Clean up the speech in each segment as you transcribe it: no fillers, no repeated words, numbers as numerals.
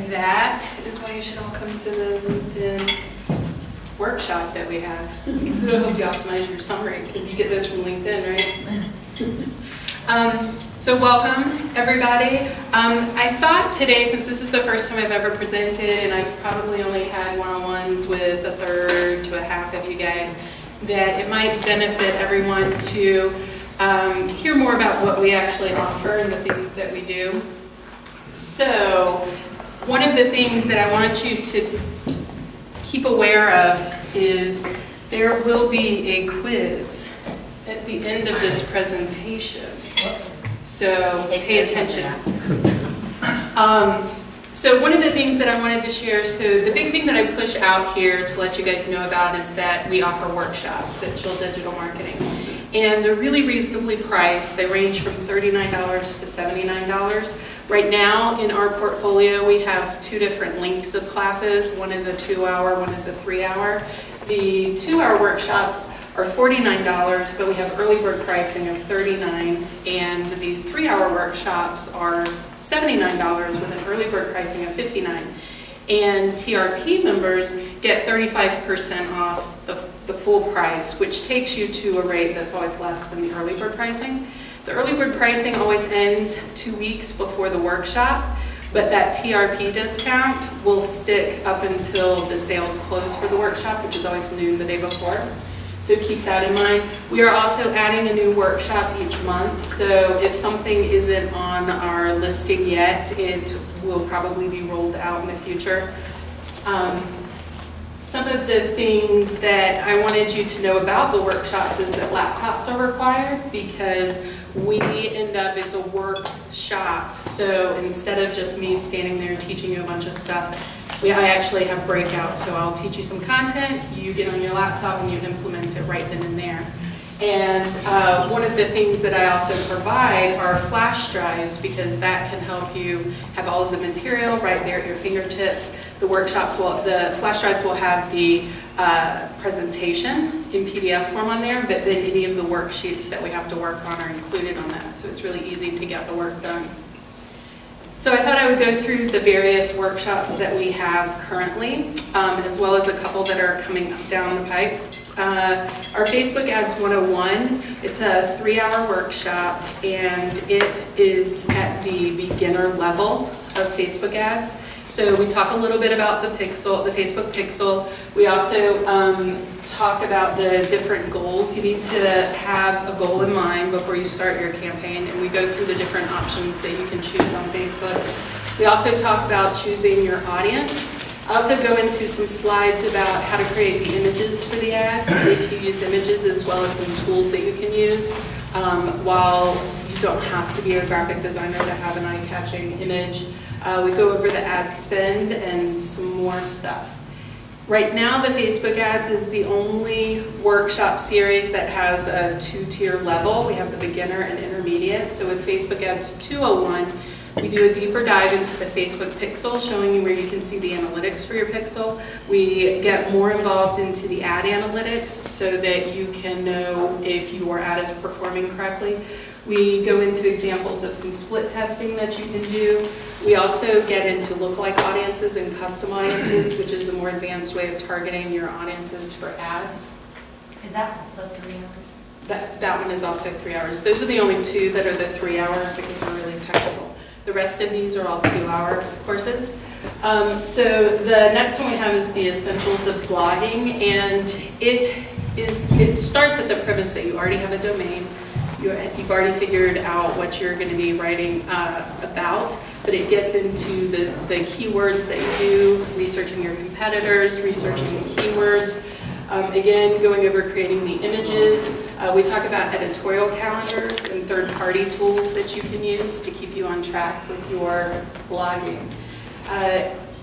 that is why you should all come to the LinkedIn workshop that we have. So it'll help you optimize your summary, because you get those from LinkedIn, right? So welcome, everybody. I thought today, since this is the first time I've ever presented, and I've probably only had one-on-ones with a third to a half of you guys, that it might benefit everyone to hear more about what we actually offer and the things that we do. So one of the things that I want you to keep aware of is there will be a quiz at the end of this presentation. So pay attention. So one of the things that I wanted to share, so the big thing that I push out here to let you guys know about is that we offer workshops at Chill Digital Marketing. And they're really reasonably priced. They range from $39 to $79. Right now in our portfolio we have two different lengths of classes. One is a 2-hour, one is a 3-hour. The 2-hour workshops are $49, but we have early bird pricing of $39, and the 3-hour workshops are $79 with an early bird pricing of $59. And TRP members get 35% off the full price, which takes you to a rate that's always less than the early bird pricing. The early bird pricing always ends 2 weeks before the workshop, but that TRP discount will stick up until the sales close for the workshop, which is always noon the day before. So keep that in mind. We are also adding a new workshop each month, so if something isn't on our listing yet, it will probably be rolled out in the future. Some of the things that I wanted you to know about the workshops is that laptops are required, because we end up, it's a workshop, so instead of just me standing there teaching you a bunch of stuff, I actually have breakouts, so I'll teach you some content, you get on your laptop and you implement it right then and there. And one of the things that I also provide are flash drives, because that can help you have all of the material right there at your fingertips. The workshops will, the flash drives will have the presentation in PDF form on there, but then any of the worksheets that we have to work on are included on that, so it's really easy to get the work done. So I thought I would go through the various workshops that we have currently, as well as a couple that are coming down the pipe. Our Facebook Ads 101, it's a 3-hour workshop, and it is at the beginner level of Facebook ads. So we talk a little bit about the pixel, the Facebook pixel. We also talk about the different goals. You need to have a goal in mind before you start your campaign, and we go through the different options that you can choose on Facebook. We also talk about choosing your audience. I also go into some slides about how to create the images for the ads, if you use images, as well as some tools that you can use. While you don't have to be a graphic designer to have an eye-catching image, we go over the ad spend and some more stuff. Right now, the Facebook Ads is the only workshop series that has a 2-tier level. We have the beginner and intermediate. So with Facebook Ads 201, we do a deeper dive into the Facebook pixel, showing you where you can see the analytics for your pixel. We get more involved into the ad analytics so that you can know if your ad is performing correctly. We go into examples of some split testing that you can do. We also get into lookalike audiences and custom audiences, which is a more advanced way of targeting your audiences for ads. Is that also 3 hours? That one is also 3 hours. Those are the only two that are the 3 hours because they're really technical. The rest of these are all 2-hour courses. So the next one we have is the Essentials of Blogging, and it starts at the premise that you already have a domain. You've already figured out what you're going to be writing about, but it gets into the keywords that you do, researching your competitors, researching keywords, again, going over creating the images. We talk about editorial calendars and third-party tools that you can use to keep you on track with your blogging.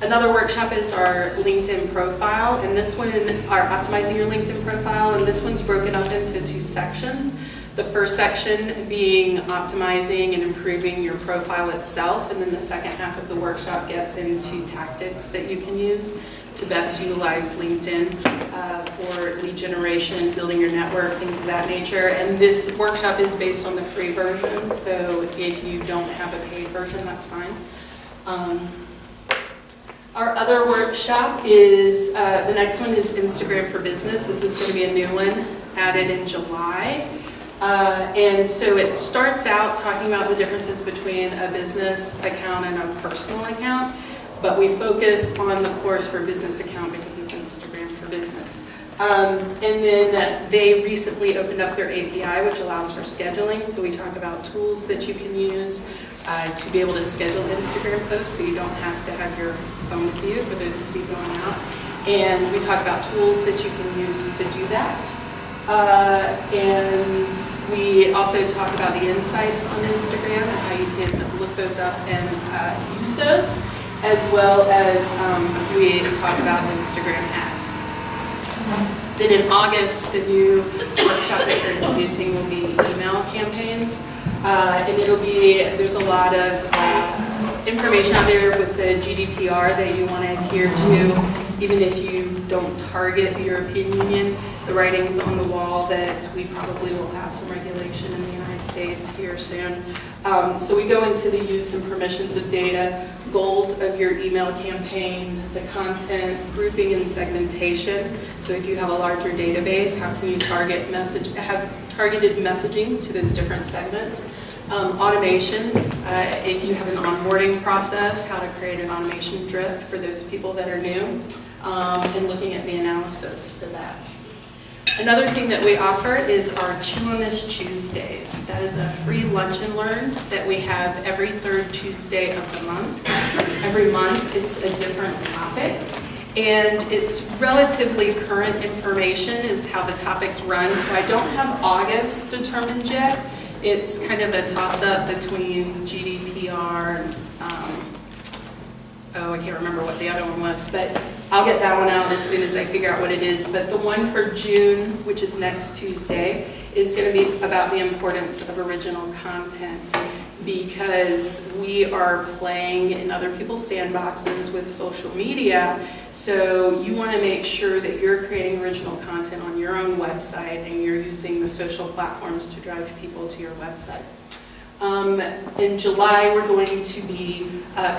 Another workshop is our LinkedIn profile, and this one, are optimizing your LinkedIn profile, and this one's broken up into 2 sections. The first section being optimizing and improving your profile itself, and then the second half of the workshop gets into tactics that you can use to best utilize LinkedIn for lead generation, building your network, things of that nature. And this workshop is based on the free version, so if you don't have a paid version, that's fine. Our other workshop is, the next one is Instagram for Business. This is going to be a new one added in July. And so it starts out talking about the differences between a business account and a personal account, but we focus on the course for business account because it's Instagram for Business. And then they recently opened up their API, which allows for scheduling. So we talk about tools that you can use to be able to schedule Instagram posts, so you don't have to have your phone with you for those to be going out. And we talk about tools that you can use to do that. And we also talk about the insights on Instagram and how you can look those up and use those, as well as we talk about Instagram ads. Then in August, the new workshop that we're introducing will be email campaigns. And there's a lot of information out there with the GDPR that you want to adhere to. Even if you don't target the European Union, the writing's on the wall that we probably will have some regulation in the United States here soon. So we go into the use and permissions of data, goals of your email campaign, the content, grouping and segmentation. So if you have a larger database, how can you have targeted messaging to those different segments? Automation, if you have an onboarding process, how to create an automation drip for those people that are new, and looking at the analysis for that. Another thing that we offer is our Chew on This Tuesdays. That is a free lunch and learn that we have every third Tuesday of the month. Every month it's a different topic, and it's relatively current information is how the topics run. So I don't have August determined yet. It's kind of a toss-up between GDPR and I can't remember what the other one was, but I'll get that one out as soon as I figure out what it is. But the one for June, which is next Tuesday, is going to be about the importance of original content, because we are playing in other people's sandboxes with social media. So you want to make sure that you're creating original content on your own website and you're using the social platforms to drive people to your website. In July, we're going to be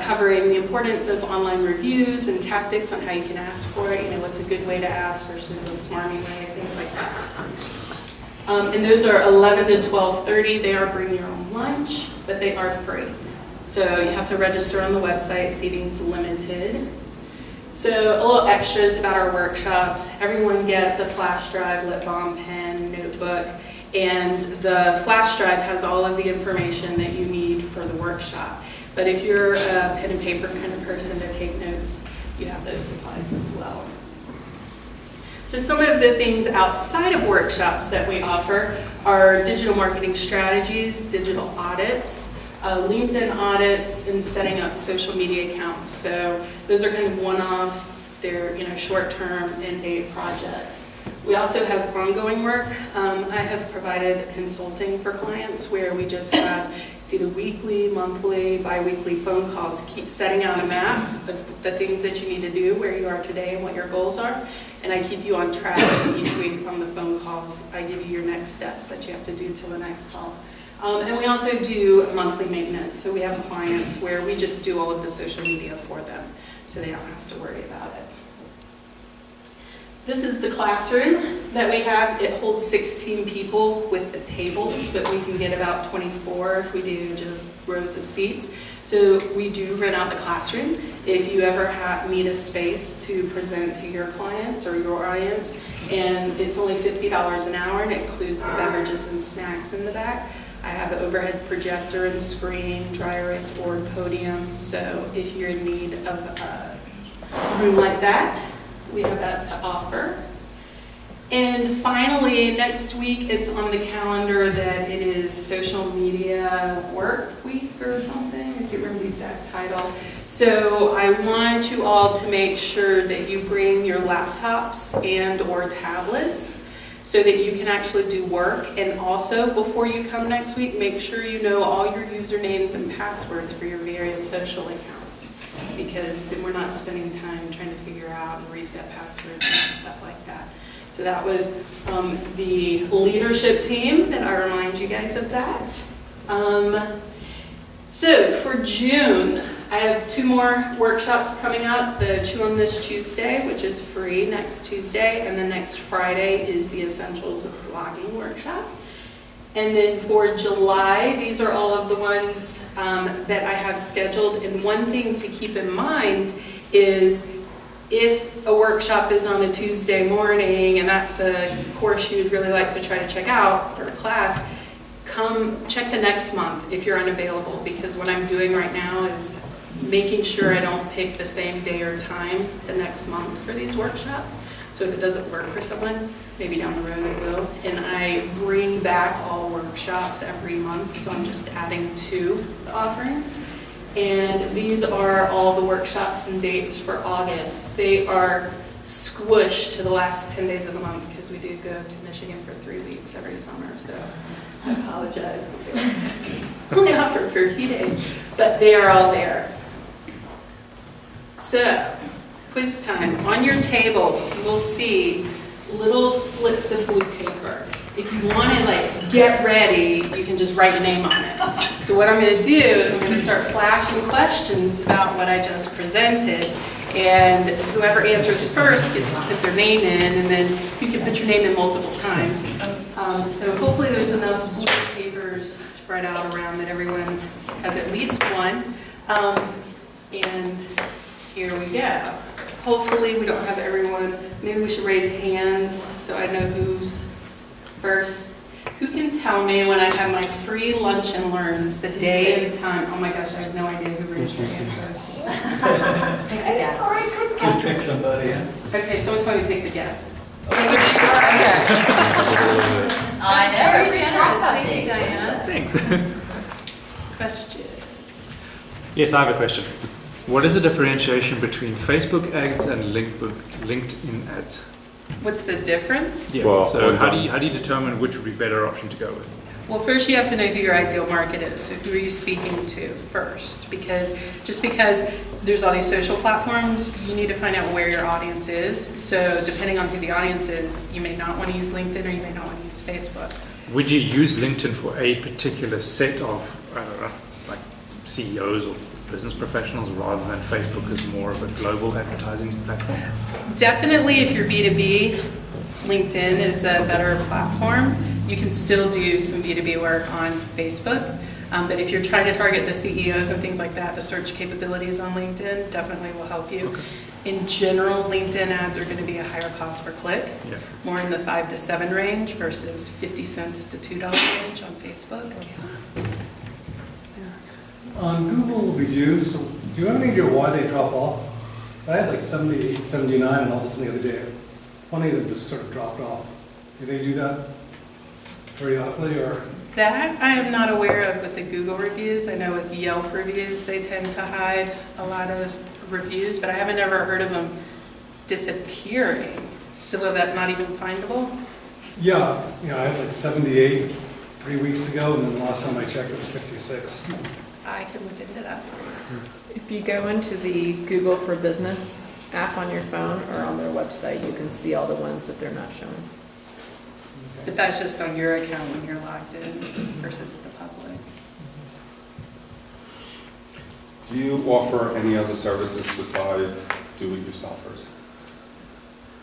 covering the importance of online reviews and tactics on how you can ask for it. You know, what's a good way to ask versus a smarmy way, things like that. And those are 11 to 12:30. They are bring your own lunch, but they are free. So you have to register on the website. Seating's limited. So a little extras about our workshops. Everyone gets a flash drive, lip balm, pen, notebook. And the flash drive has all of the information that you need for the workshop. But if you're a pen and paper kind of person to take notes, you have those supplies as well. So some of the things outside of workshops that we offer are digital marketing strategies, digital audits, LinkedIn audits, and setting up social media accounts. So those are kind of one-off, they're short-term end-date projects. We also have ongoing work. I have provided consulting for clients where we just have, it's either weekly, monthly, bi-weekly phone calls, keep setting out a map of the things that you need to do, where you are today and what your goals are, and I keep you on track each week on the phone calls. I give you your next steps that you have to do till the next call. And we also do monthly maintenance, so we have clients where we just do all of the social media for them, so they don't have to worry about it. This is the classroom that we have. It holds 16 people with the tables, but we can get about 24 if we do just rows of seats. So we do rent out the classroom. If you ever need a space to present to your clients or your audience, and it's only $50 an hour, and it includes the beverages and snacks in the back. I have an overhead projector and screen, dry erase board, podium, so if you're in need of a room like that, we have that to offer. And finally, next week, it's on the calendar that it is Social Media Work Week or something. I can't remember the exact title. So I want you all to make sure that you bring your laptops and or tablets so that you can actually do work. And also, before you come next week, make sure you know all your usernames and passwords for your various social accounts, because then we're not spending time trying to figure out and reset passwords and stuff like that. So that was from the leadership team that I remind you guys of that. So for June, I have 2 more workshops coming up. The 2 on this Tuesday, which is free next Tuesday, and then next Friday is the Essentials of Blogging workshop. And then for July, these are all of the ones that I have scheduled. And one thing to keep in mind is if a workshop is on a Tuesday morning and that's a course you'd really like to try to check out, or a class, come check the next month if you're unavailable, because what I'm doing right now is making sure I don't pick the same day or time the next month for these workshops. So if it doesn't work for someone, maybe down the road it will. And I bring back all workshops every month, so I'm just adding to the offerings. And these are all the workshops and dates for August. They are squished to the last 10 days of the month because we do go to Michigan for 3 weeks every summer, so I apologize. Only offered for a few days, but they are all there. So, quiz time. On your tables, you will see little slips of blue paper. If you want to get ready, you can just write your name on it. So what I'm going to do is I'm going to start flashing questions about what I just presented, and whoever answers first gets to put their name in, and then you can put your name in multiple times. So hopefully there's enough blue papers spread out around that everyone has at least one. And here we go. Hopefully we don't have everyone. Maybe we should raise hands so I know who's first. Who can tell me when I have my free lunch and learns, the day and time? Oh my gosh, I have no idea who raised their hand first. Just pick somebody. Okay, someone told me to pick the guess. I know, you're generous. Thank you, Diana. Thanks. Questions? Yes, I have a question. What is the differentiation between Facebook ads and LinkedIn ads? What's the difference? Yeah. Well, So how do you determine which would be a better option to go with? Well, first you have to know who your ideal market is. So who are you speaking to first? Because just because there's all these social platforms, you need to find out where your audience is. So depending on who the audience is, you may not want to use LinkedIn or you may not want to use Facebook. Would you use LinkedIn for a particular set of, I don't know, like CEOs or business professionals rather than Facebook as more of a global advertising platform? Definitely if you're B2B, LinkedIn is a better platform. You can still do some B2B work on Facebook, but if you're trying to target the CEOs and things like that, the search capabilities on LinkedIn definitely will help you. Okay. In general, LinkedIn ads are going to be a higher cost per click, Yeah. more in the 5 to 7 range versus 50 cents to $2 range on Facebook. On Google reviews, do you have any idea why they drop off? I had like 78, 79, and all of a sudden the other day, one of them just sort of dropped off. Do they do that periodically, or? That I am not aware of with the Google reviews. I know with Yelp reviews, they tend to hide a lot of reviews, but I haven't ever heard of them disappearing. So that not even findable? Yeah, I had like 78 3 weeks ago, and then the last time I checked it was 56. I can look into that for you. If you go into the Google for Business app on your phone or on their website, you can see all the ones that they're not showing. But that's just on your account when you're logged in versus the public. Do you offer any other services besides do-it-yourselfers?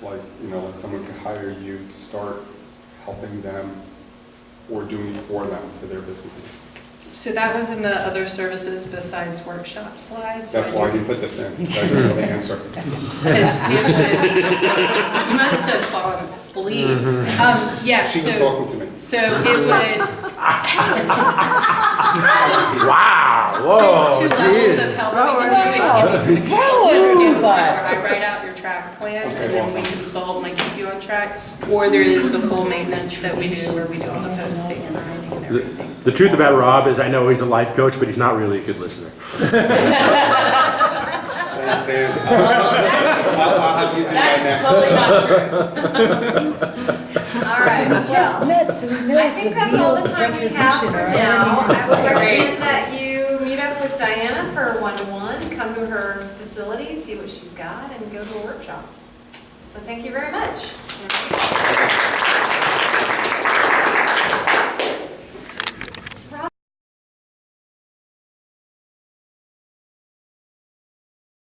Like, like someone can hire you to start helping them or doing it for them for their businesses? So that was in the other services besides workshop slides. That's why I didn't put this in. I didn't know the answer. Because you must have fallen asleep. Yeah, She was talking to me. so it would, Wow! Whoa! there's 2 levels of help we can do. Where I write out your track plan Okay, and then we awesome. consult and I keep you on track. Or there is the full maintenance that we do where we do all the posting and writing and everything. The truth about Rob is I know he's a life coach, but he's not really a good listener. I understand. I'll have you do that That next. is totally not true. All right, well, I think that's all the time we have for now. I would recommend that you meet up with Diana for a one-to-one, come to her facility, see what she's got, and go to a workshop. So thank you very much.